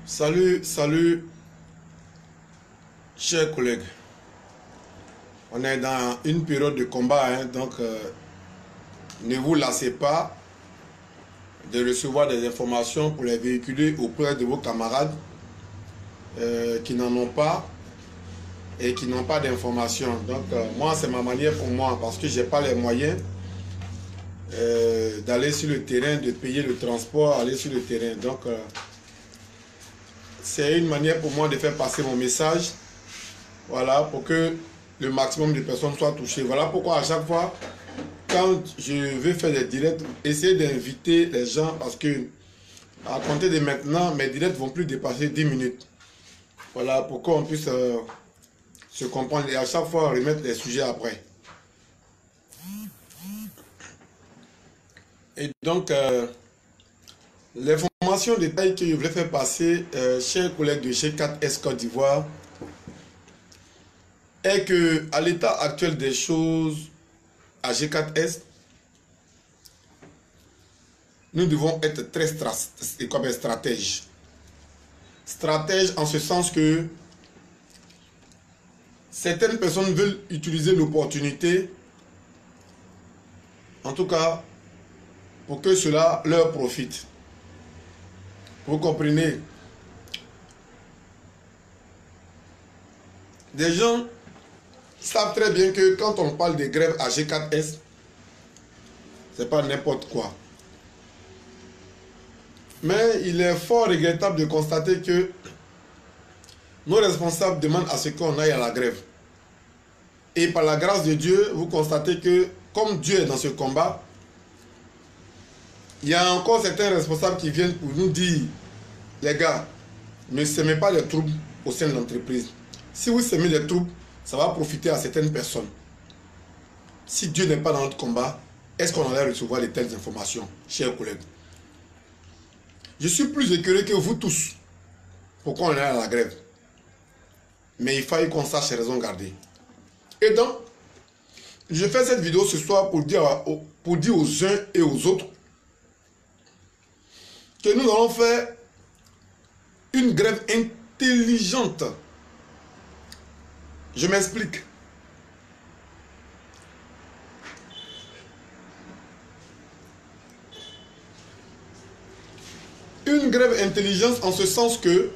Salut, chers collègues. On est dans une période de combat, hein, donc ne vous lassez pas de recevoir des informations pour les véhiculer auprès de vos camarades qui n'en ont pas et qui n'ont pas d'informations. Donc moi, c'est ma manière pour moi, parce que je n'ai pas les moyens d'aller sur le terrain, de payer le transport, aller sur le terrain. Donc c'est une manière pour moi de faire passer mon message, voilà, pour que le maximum de personnes soient touchées. Voilà pourquoi à chaque fois, quand je vais faire des directs, essayez d'inviter les gens, parce que à compter de maintenant, mes directs vont plus dépasser 10 minutes. Voilà, pour qu'on puisse se comprendre et à chaque fois remettre les sujets après. Et donc, l'information détail que je voulais faire passer, chers collègues de G4S Côte d'Ivoire, est que à l'état actuel des choses à G4S, nous devons être très stratèges. Stratèges en ce sens que certaines personnes veulent utiliser l'opportunité, en tout cas, pour que cela leur profite. Vous comprenez? Des gens savent très bien que quand on parle de grève à G4S, c'est pas n'importe quoi. Mais il est fort regrettable de constater que nos responsables demandent à ce qu'on aille à la grève. Et par la grâce de Dieu, vous constatez que comme Dieu est dans ce combat, il y a encore certains responsables qui viennent pour nous dire: les gars, ne semez pas les troubles au sein de l'entreprise. Si vous semez les troubles, ça va profiter à certaines personnes. Si Dieu n'est pas dans notre combat, est-ce qu'on allait recevoir de telles informations, chers collègues? Je suis plus écœuré que vous tous. Pourquoi on est à la grève? Mais il fallait qu'on sache les raisons garder. Et donc, je fais cette vidéo ce soir pour dire aux uns et aux autres que nous allons faire une grève intelligente. Je m'explique. Une grève intelligente en ce sens que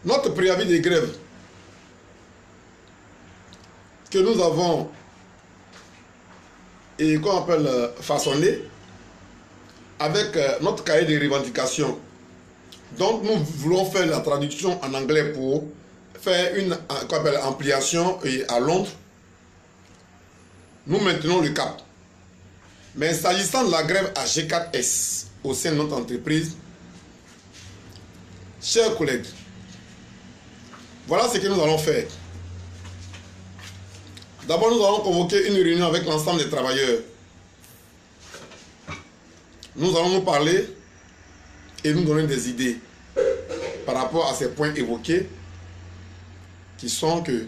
notre préavis de grève que nous avons et qu'on appelle façonné avec notre cahier de revendications. Donc nous voulons faire la traduction en anglais pour faire une ampliation à Londres. Nous maintenons le cap. Mais s'agissant de la grève à G4S au sein de notre entreprise, chers collègues, voilà ce que nous allons faire. D'abord, nous allons convoquer une réunion avec l'ensemble des travailleurs. Nous allons nous parler et nous donner des idées par rapport à ces points évoqués, qui sont que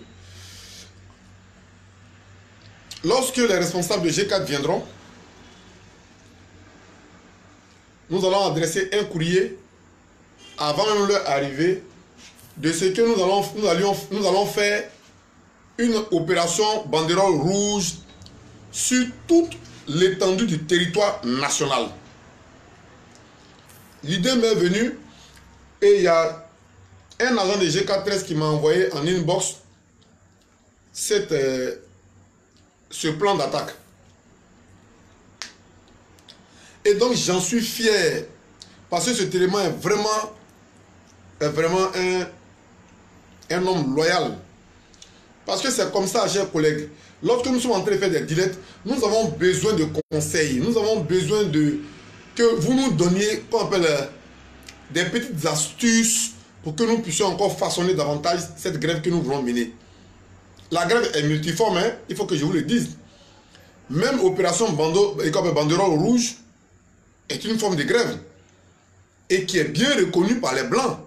lorsque les responsables de G4 viendront, nous allons adresser un courrier avant même leur arrivée de ce que nous allons faire une opération banderole rouge sur toute l'étendue du territoire national. L'idée m'est venue et il y a un agent de G4S qui m'a envoyé en inbox ce plan d'attaque. Et donc j'en suis fier parce que cet élément est vraiment un homme loyal. Parce que c'est comme ça, chers collègues. Lorsque nous sommes en train de faire des directs, nous avons besoin de conseils. Nous avons besoin que vous nous donniez, qu'on appelle, des petites astuces pour que nous puissions encore façonner davantage cette grève que nous voulons mener. La grève est multiforme, hein, il faut que je vous le dise. Même opération banderole rouge est une forme de grève et qui est bien reconnue par les Blancs.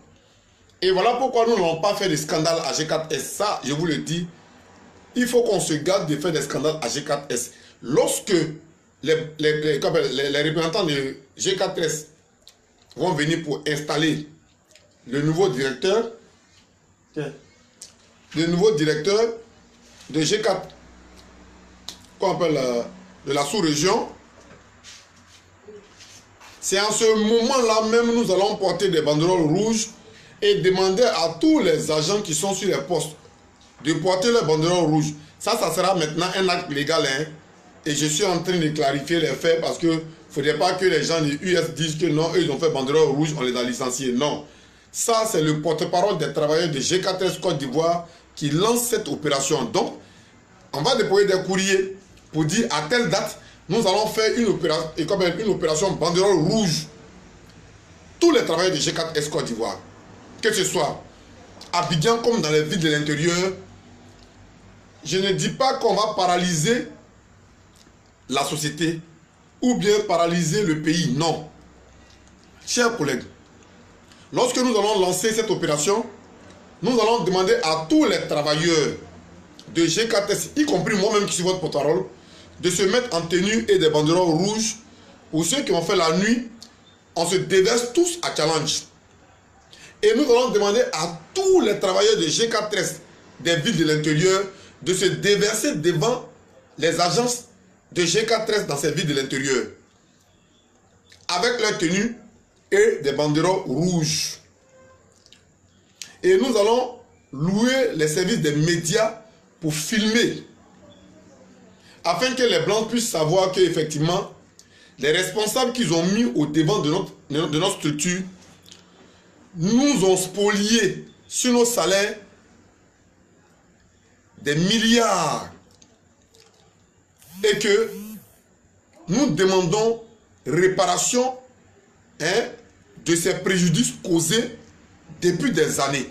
Et voilà pourquoi nous n'avons pas fait de scandale à G4S. Ça, je vous le dis, il faut qu'on se garde de faire des scandales à G4S. Lorsque les représentants de G4S vont venir pour installer le nouveau directeur, de G4, qu'on appelle de la sous-région, c'est en ce moment-là même nous allons porter des banderoles rouges et demander à tous les agents qui sont sur les postes de porter les banderoles rouges. Ça sera maintenant un acte légal, hein. Et je suis en train de clarifier les faits parce que ne faudrait pas que les gens de US disent que non, eux ils ont fait banderole rouge, on les a licenciés. Non. Ça, c'est le porte-parole des travailleurs de G4S Côte d'Ivoire qui lance cette opération. Donc, on va déployer des courriers pour dire à telle date, nous allons faire une opération banderole rouge. Tous les travailleurs de G4S Côte d'Ivoire, que ce soit à Abidjan comme dans les villes de l'intérieur, je ne dis pas qu'on va paralyser la société ou bien paralyser le pays, non. Chers collègues, lorsque nous allons lancer cette opération, nous allons demander à tous les travailleurs de G4S, y compris moi-même qui suis votre porte-parole, de se mettre en tenue et des banderoles rouges. Pour ceux qui ont fait la nuit, on se déverse tous à challenge. Et nous allons demander à tous les travailleurs de G4S des villes de l'intérieur de se déverser devant les agences de G4S dans ces villes de l'intérieur avec leur tenue et des banderoles rouges. Et nous allons louer les services des médias pour filmer afin que les Blancs puissent savoir qu'effectivement les responsables qu'ils ont mis au devant de notre structure nous ont spolié sur nos salaires des milliards et que nous demandons réparation de ces préjudices causés depuis des années.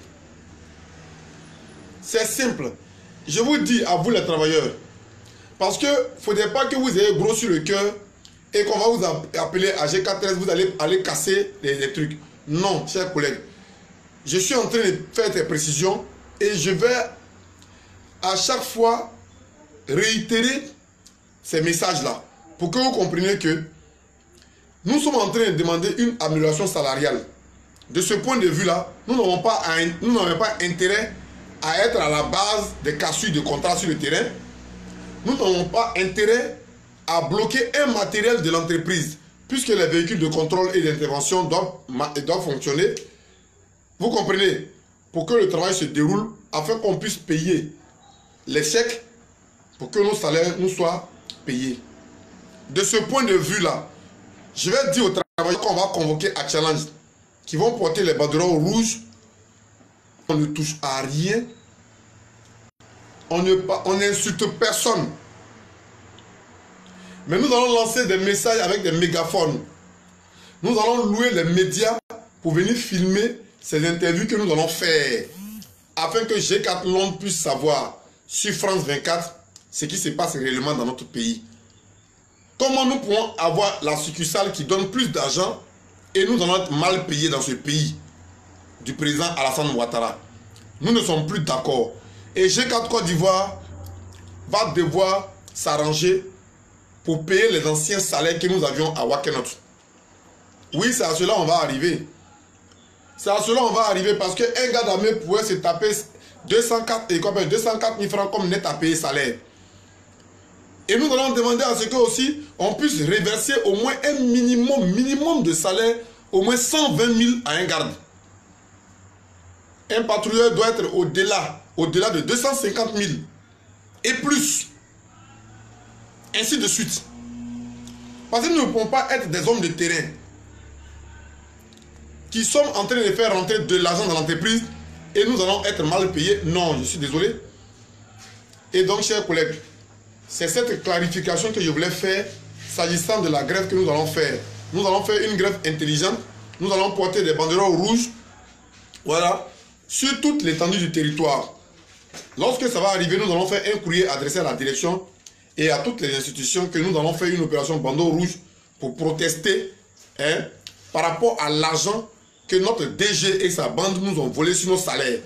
C'est simple. Je vous dis à vous les travailleurs, parce que ne faudrait pas que vous ayez gros sur le cœur et qu'on va vous appeler à G4S, vous allez aller casser les trucs. Non, chers collègues. Je suis en train de faire des précisions et je vais à chaque fois réitérer ces messages-là pour que vous compreniez que nous sommes en train de demander une amélioration salariale. De ce point de vue-là, nous n'avons pas intérêt à être à la base des cassures de contrats sur le terrain. Nous n'avons pas intérêt à bloquer un matériel de l'entreprise puisque les véhicules de contrôle et d'intervention doivent fonctionner. Vous comprenez? Pour que le travail se déroule afin qu'on puisse payer les chèques pour que nos salaires nous soient payés. De ce point de vue-là, je vais dire aux travailleurs qu'on va convoquer à challenge qui vont porter les banderoles rouges. On ne touche à rien. On n'insulte personne. Mais nous allons lancer des messages avec des mégaphones. Nous allons louer les médias pour venir filmer ces interviews que nous allons faire afin que G4 Londres puisse savoir sur France 24 ce qui se passe réellement dans notre pays. Comment nous pouvons avoir la succursale qui donne plus d'argent et nous allons être mal payés dans ce pays du président Alassane Ouattara. Nous ne sommes plus d'accord. Et G4 Côte d'Ivoire va devoir s'arranger pour payer les anciens salaires que nous avions à Wakenot. Oui, c'est à cela qu'on va arriver. C'est à cela qu'on va arriver parce qu'un gars d'armée pourrait se taper 204 000 francs comme net à payer salaire. Et nous allons demander à ce que aussi on puisse reverser au moins un minimum de salaire, au moins 120 000 à un garde. Un patrouilleur doit être au-delà de 250 000 et plus. Ainsi de suite. Parce que nous ne pouvons pas être des hommes de terrain qui sommes en train de faire rentrer de l'argent dans l'entreprise et nous allons être mal payés. Non, je suis désolé. Et donc, chers collègues, c'est cette clarification que je voulais faire s'agissant de la grève que nous allons faire. Nous allons faire une grève intelligente. Nous allons porter des banderoles rouges Voilà, sur toute l'étendue du territoire. Lorsque ça va arriver, nous allons faire un courrier adressé à la direction et à toutes les institutions que nous allons faire une opération bandeau rouge pour protester par rapport à l'argent que notre DG et sa bande nous ont volé sur nos salaires.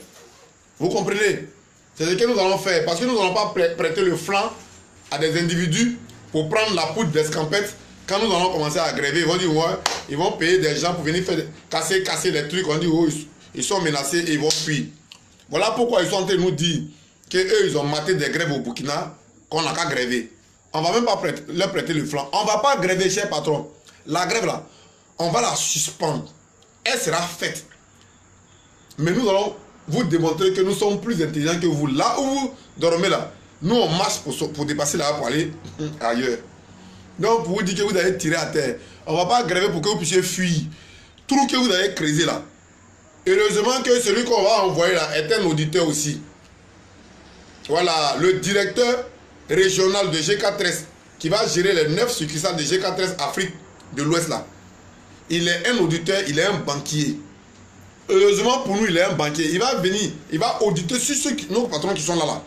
Vous comprenez? C'est ce que nous allons faire parce que nous n'allons pas prêter le flanc à des individus pour prendre la poudre d'escampette. Quand nous allons commencer à gréver, ils vont dire ouais, ils vont payer des gens pour venir faire casser les trucs. On dit oh, ils sont menacés et ils vont fuir. Voilà pourquoi ils sont en train de nous dire qu'eux ils ont maté des grèves au Burkina qu'on n'a qu'à gréver. On ne va même pas leur prêter le flanc. On ne va pas gréver, cher patron. La grève là, on va la suspendre. Elle sera faite. Mais nous allons vous démontrer que nous sommes plus intelligents que vous. Là où vous dormez là, nous on marche pour dépasser là pour aller ailleurs. Donc pour vous dire que vous allez tirer à terre, on ne va pas gréver pour que vous puissiez fuir. Tout que vous avez creuser là. Heureusement que celui qu'on va envoyer là est un auditeur aussi. Voilà, le directeur régional de GK13 qui va gérer les 9 succursales de GK13 Afrique de l'Ouest là. Il est un auditeur, il est un banquier. Heureusement pour nous, il est un banquier. Il va venir, il va auditer sur nos patrons qui sont là.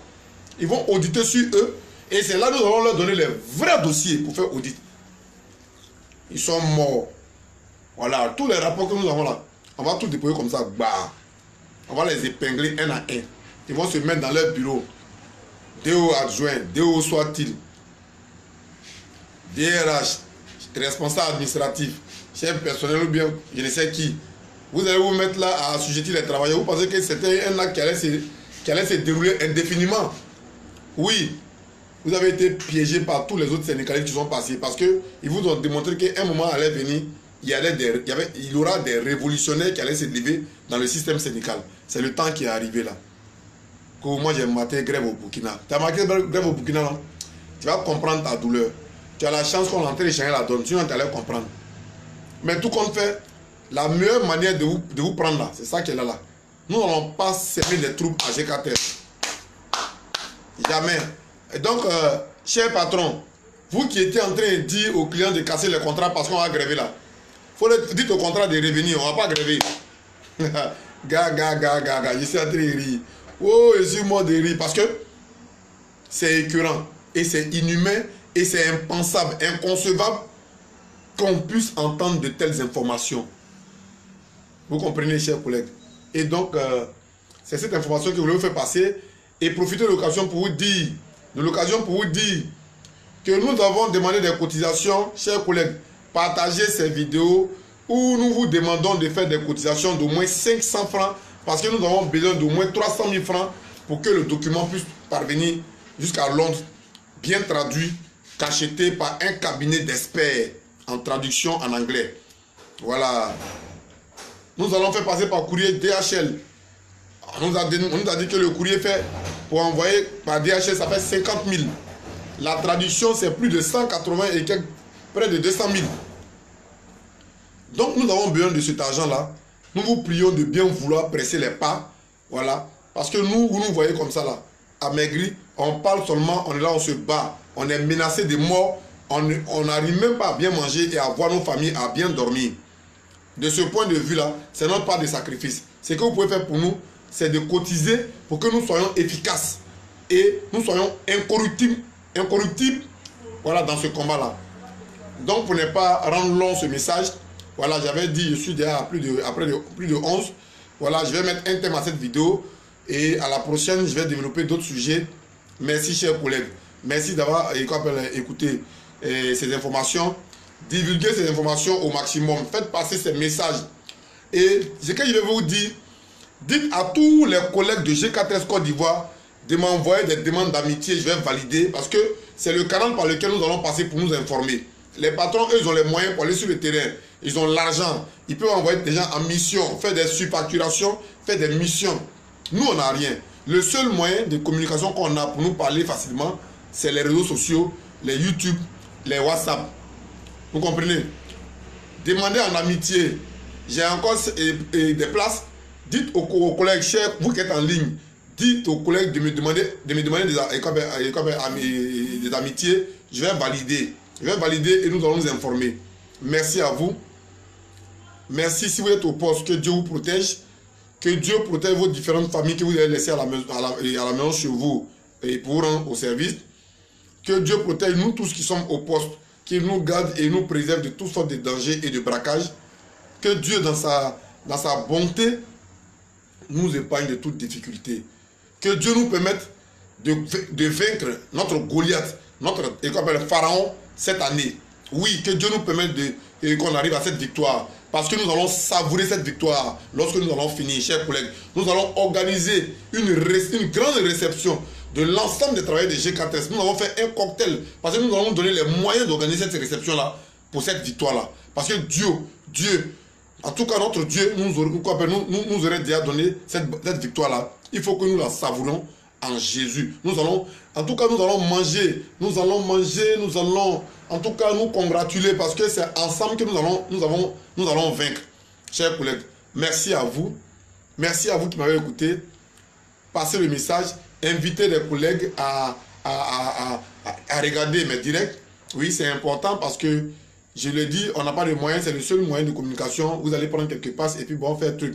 Ils vont auditer sur eux. Et c'est là que nous allons leur donner les vrais dossiers pour faire audit. Ils sont morts. Voilà, tous les rapports que nous avons là, on va tout déployer comme ça. Bah. On va les épingler un à un. Ils vont se mettre dans leur bureau. DO adjoint, DO soit-il, DRH, responsable administratif, chef personnel ou bien je ne sais qui. Vous allez vous mettre là à assujettir les travailleurs. Vous pensez que c'était un acte qui allait se dérouler indéfiniment? Oui, vous avez été piégé par tous les autres syndicalistes qui sont passés parce qu'ils vous ont démontré qu'à un moment allait venir, il y aura des révolutionnaires qui allaient se lever dans le système syndical. C'est le temps qui est arrivé là. Que moi j'ai maté grève au Burkina. Tu as marqué grève au Burkina là? Tu vas comprendre ta douleur. Tu as la chance qu'on est en train de changer la donne, sinon tu allais comprendre. Mais tout compte fait, la meilleure manière de vous prendre là, c'est ça qui est là. Nous n'allons pas semer des troubles à GK13. Jamais. Et donc, cher patron, vous qui étiez en train de dire aux clients de casser les contrats parce qu'on va gréver là, faut le dire au contrat de revenir, on ne va pas gréver. Gars, je suis en train de rire. Oh, je suis mort de rire parce que c'est écœurant et c'est inhumain et c'est impensable, inconcevable qu'on puisse entendre de telles informations. Vous comprenez, chers collègues? Et donc, c'est cette information que je voulais vous faire passer et profiter de l'occasion pour vous dire, que nous avons demandé des cotisations, chers collègues. Partagez ces vidéos où nous vous demandons de faire des cotisations d'au moins 500 francs parce que nous avons besoin d'au moins 300 000 francs pour que le document puisse parvenir jusqu'à Londres, bien traduit, cacheté par un cabinet d'experts en traduction en anglais. Voilà. Nous allons faire passer par courrier DHL. On nous a dit que le courrier fait pour envoyer par DHL, ça fait 50 000. La traduction, c'est plus de 180 et quelques, près de 200 000. Donc, nous avons besoin de cet argent-là. Nous vous prions de bien vouloir presser les pas. Voilà. Parce que nous, vous nous voyez comme ça, là, amaigris. On parle seulement, on est là, on se bat. On est menacé de mort. On n'arrive même pas à bien manger et à voir nos familles, à bien dormir. De ce point de vue-là, c'est notre part de sacrifice. Ce que vous pouvez faire pour nous, c'est de cotiser pour que nous soyons efficaces et nous soyons incorruptibles, voilà, dans ce combat-là. Donc, pour ne pas rendre long ce message, voilà, j'avais dit, je suis déjà à plus de 11. Voilà, je vais mettre un thème à cette vidéo et à la prochaine, je vais développer d'autres sujets. Merci, chers collègues. Merci d'avoir écouté ces informations. Divulguez ces informations au maximum. Faites passer ces messages. Et ce que je vais vous dire, dites à tous les collègues de GK13 Côte d'Ivoire de m'envoyer des demandes d'amitié. Je vais valider parce que c'est le canal par lequel nous allons passer pour nous informer. Les patrons, eux, ils ont les moyens pour aller sur le terrain. Ils ont l'argent. Ils peuvent envoyer des gens en mission, faire des surfacturations, faire des missions. Nous, on n'a rien. Le seul moyen de communication qu'on a pour nous parler facilement, c'est les réseaux sociaux, les YouTube, les WhatsApp. Vous comprenez? Demandez en amitié. J'ai encore des places. Dites aux collègues chers, vous qui êtes en ligne, dites aux collègues de me demander des amitiés. Je vais valider. Je vais valider et nous allons nous informer. Merci à vous. Merci si vous êtes au poste. Que Dieu vous protège. Que Dieu protège vos différentes familles que vous avez laissées à la maison chez vous et pour rendre au service. Que Dieu protège nous tous qui sommes au poste, qu'il nous garde et nous préserve de toutes sortes de dangers et de braquages. Que Dieu, dans sa bonté, nous épargne de toute difficulté. Que Dieu nous permette de vaincre notre Goliath, notre Pharaon cette année. Oui, que Dieu nous permette qu'on arrive à cette victoire. Parce que nous allons savourer cette victoire lorsque nous allons finir, chers collègues. Nous allons organiser une grande réception de l'ensemble des travailleurs de G4S. Nous allons faire un cocktail. Parce que nous allons donner les moyens d'organiser cette réception-là pour cette victoire-là. Parce que Dieu, en tout cas notre Dieu, nous aurait déjà donné cette victoire-là. Il faut que nous la savourons en Jésus. Nous allons manger, nous allons en tout cas nous congratuler parce que c'est ensemble que nous allons vaincre. Chers collègues, merci à vous. Merci à vous qui m'avez écouté. Passez le message, invitez les collègues à regarder mes directs. Oui, c'est important parce que, je le dis, on n'a pas de moyens, c'est le seul moyen de communication. Vous allez prendre quelques passes et puis bon, faire truc.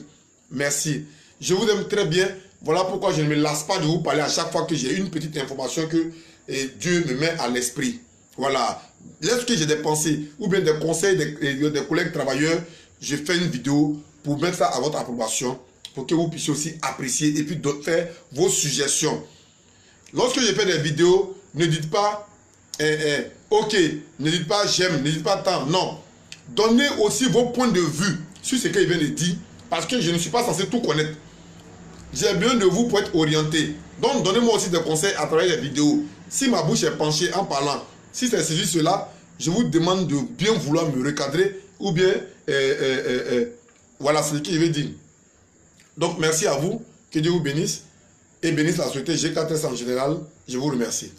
Merci. Je vous aime très bien. Voilà pourquoi je ne me lasse pas de vous parler à chaque fois que j'ai une petite information que Dieu me met à l'esprit. Voilà. Lorsque j'ai des pensées ou bien des conseils des collègues travailleurs, je fais une vidéo pour mettre ça à votre approbation, pour que vous puissiez aussi apprécier et puis faire vos suggestions. Lorsque je fais des vidéos, ne dites pas ok, ne dites pas j'aime, ne dites pas tant. Non. Donnez aussi vos points de vue sur ce qu'il vient de dire, parce que je ne suis pas censé tout connaître. J'ai besoin de vous pour être orienté. Donc, donnez-moi aussi des conseils à travers les vidéos. Si ma bouche est penchée en parlant, si c'est cela, je vous demande de bien vouloir me recadrer ou bien, voilà ce que je vais dire. Donc, merci à vous. Que Dieu vous bénisse et bénisse la société G4S en général. Je vous remercie.